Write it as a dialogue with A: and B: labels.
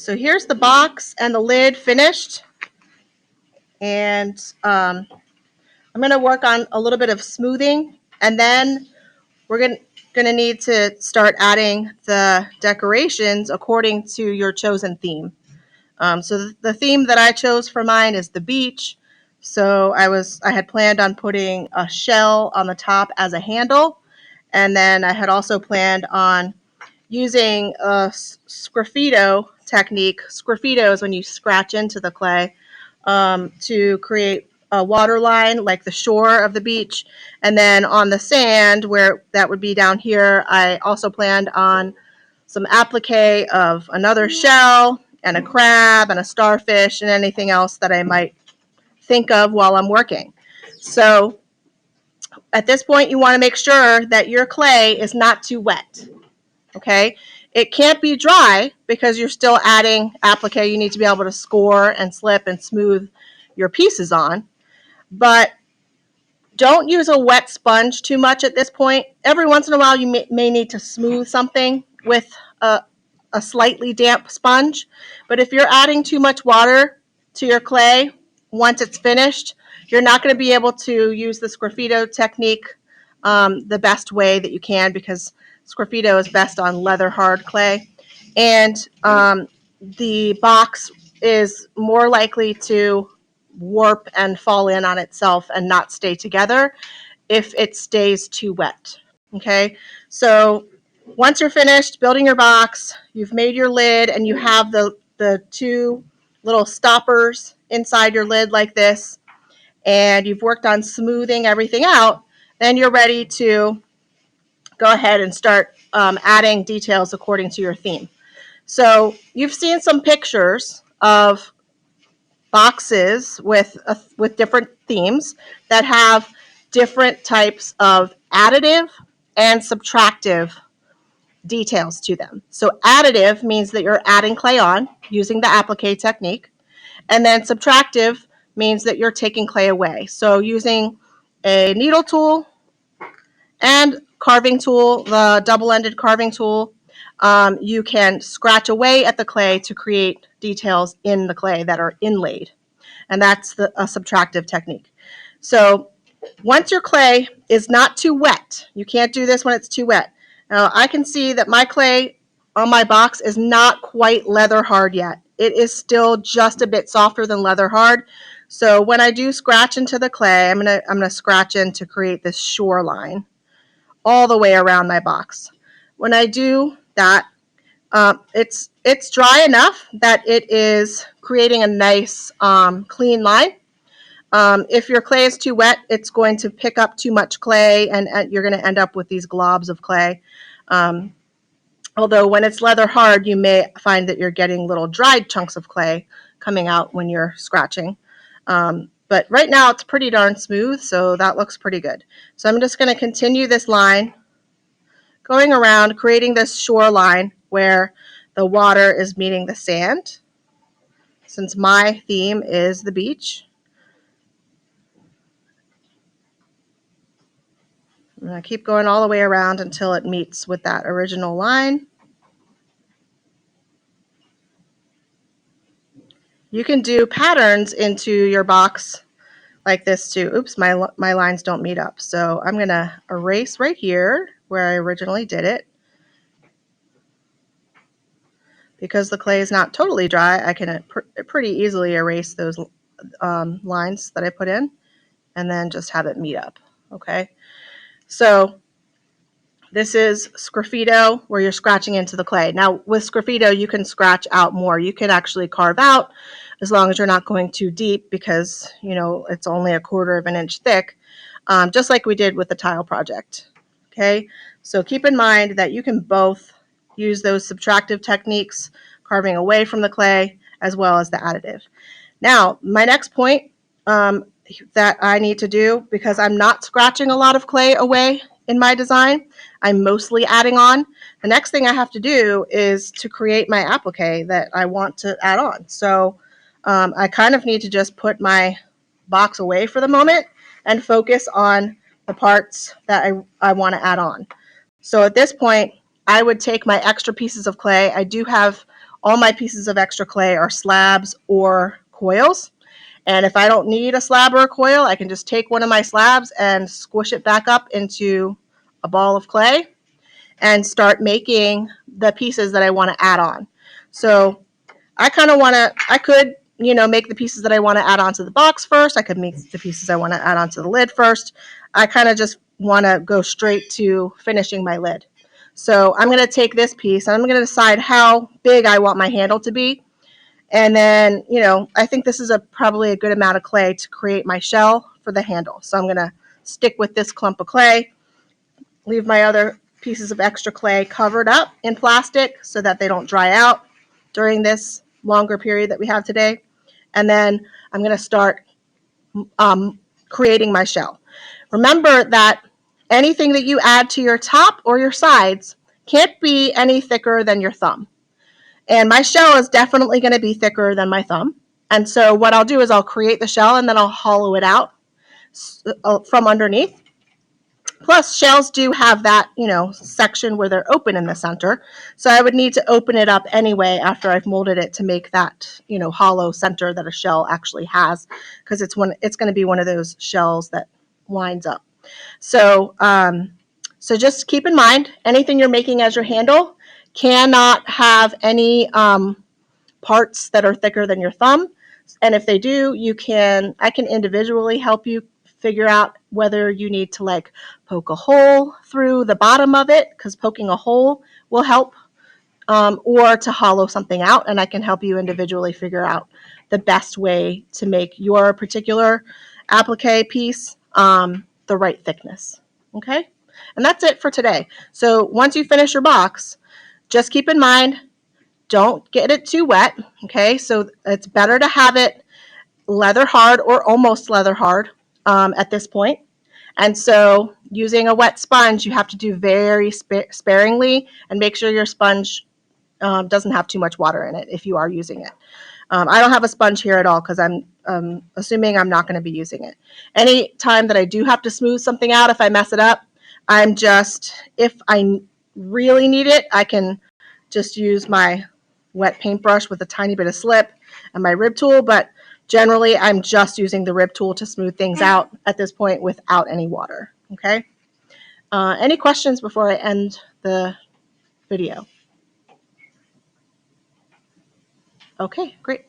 A: So here's the box and the lid finished. And I'm going to work on a little bit of smoothing, and then we're going to need to start adding the decorations according to your chosen theme. So the theme that I chose for mine is the beach. So I had planned on putting a shell on the top as a handle, and then I had also planned on using a sgraffito technique. Sgraffito is when you scratch into the clay to create a water line like the shore of the beach. And then on the sand, where that would be down here, I also planned on some applique of another shell and a crab and a starfish and anything else that I might think of while I'm working. So at this point, you want to make sure that your clay is not too wet. Okay, it can't be dry because you're still adding applique. You need to be able to score and slip and smooth your pieces on, but don't use a wet sponge too much at this point. Every once in a while, you may need to smooth something with a slightly damp sponge, but if you're adding too much water to your clay once it's finished, you're not going to be able to use the sgraffito technique the best way that you can, because sgraffito is best on leather hard clay, and the box is more likely to warp and fall in on itself and not stay together if it stays too wet. Okay, so once you're finished building your box, you've made your lid, and you have the two little stoppers inside your lid like this, and you've worked on smoothing everything out, then you're ready to go ahead and start adding details according to your theme. So you've seen some pictures of boxes with different themes that have different types of additive and subtractive details to them. So additive means that you're adding clay on using the applique technique, and then subtractive means that you're taking clay away. So using a needle tool and carving tool, the double-ended carving tool, you can scratch away at the clay to create details in the clay that are inlaid, and that's a subtractive technique. So once your clay is not too wet, you can't do this when it's too wet. Now I can see that my clay on my box is not quite leather hard yet. It is still just a bit softer than leather hard. So when I do scratch into the clay, I'm gonna scratch in to create this shoreline all the way around my box. When I do that, it's dry enough that it is creating a nice clean line. If your clay is too wet, it's going to pick up too much clay, and you're going to end up with these globs of clay. Although when it's leather hard, you may find that you're getting little dried chunks of clay coming out when you're scratching. But right now it's pretty darn smooth, so that looks pretty good. So I'm just going to continue this line, going around, creating this shoreline where the water is meeting the sand, since my theme is the beach. I'm going to keep going all the way around until it meets with that original line. You can do patterns into your box like this too. Oops, my lines don't meet up. So I'm going to erase right here where I originally did it. Because the clay is not totally dry, I can pretty easily erase those lines that I put in and then just have it meet up. Okay, so this is sgraffito, where you're scratching into the clay. Now with sgraffito, you can scratch out more. You can actually carve out, as long as you're not going too deep, because it's only 1/4 of an inch thick, just like we did with the tile project. Okay, so keep in mind that you can both use those subtractive techniques, carving away from the clay, as well as the additive. Now, my next point that I need to do, because I'm not scratching a lot of clay away in my design, I'm mostly adding on. The next thing I have to do is to create my applique that I want to add on. So I kind of need to just put my box away for the moment and focus on the parts that I want to add on. So at this point, I would take my extra pieces of clay. I do have all my pieces of extra clay are slabs or coils. And if I don't need a slab or a coil, I can just take one of my slabs and squish it back up into a ball of clay and start making the pieces that I want to add on. So I could, make the pieces that I want to add onto the box first. I could make the pieces I want to add onto the lid first. I kind of just want to go straight to finishing my lid. So I'm going to take this piece and I'm going to decide how big I want my handle to be. And then, I think this is probably a good amount of clay to create my shell for the handle. So I'm going to stick with this clump of clay, leave my other pieces of extra clay covered up in plastic so that they don't dry out during this longer period that we have today. And then I'm going to start creating my shell. Remember that anything that you add to your top or your sides can't be any thicker than your thumb. And my shell is definitely going to be thicker than my thumb. And so what I'll do is I'll create the shell and then I'll hollow it out from underneath. Plus, shells do have that, section where they're open in the center. So I would need to open it up anyway after I've molded it to make that, hollow center that a shell actually has, because it's going to be one of those shells that winds up. So, so just keep in mind, anything you're making as your handle cannot have any parts that are thicker than your thumb. And if they do, I can individually help you figure out whether you need to like poke a hole through the bottom of it, because poking a hole will help, or to hollow something out, and I can help you individually figure out the best way to make your particular applique piece the right thickness. Okay, and that's it for today. So once you finish your box, just keep in mind, don't get it too wet. Okay, so it's better to have it leather hard or almost leather hard at this point. And so using a wet sponge, you have to do very sparingly and make sure your sponge doesn't have too much water in it if you are using it. I don't have a sponge here at all because I'm assuming I'm not going to be using it. Any time that I do have to smooth something out, if I mess it up, if I really need it, I can just use my wet paintbrush with a tiny bit of slip and my rib tool, but generally I'm just using the rib tool to smooth things out at this point without any water. Okay. Any questions before I end the video? Okay, great.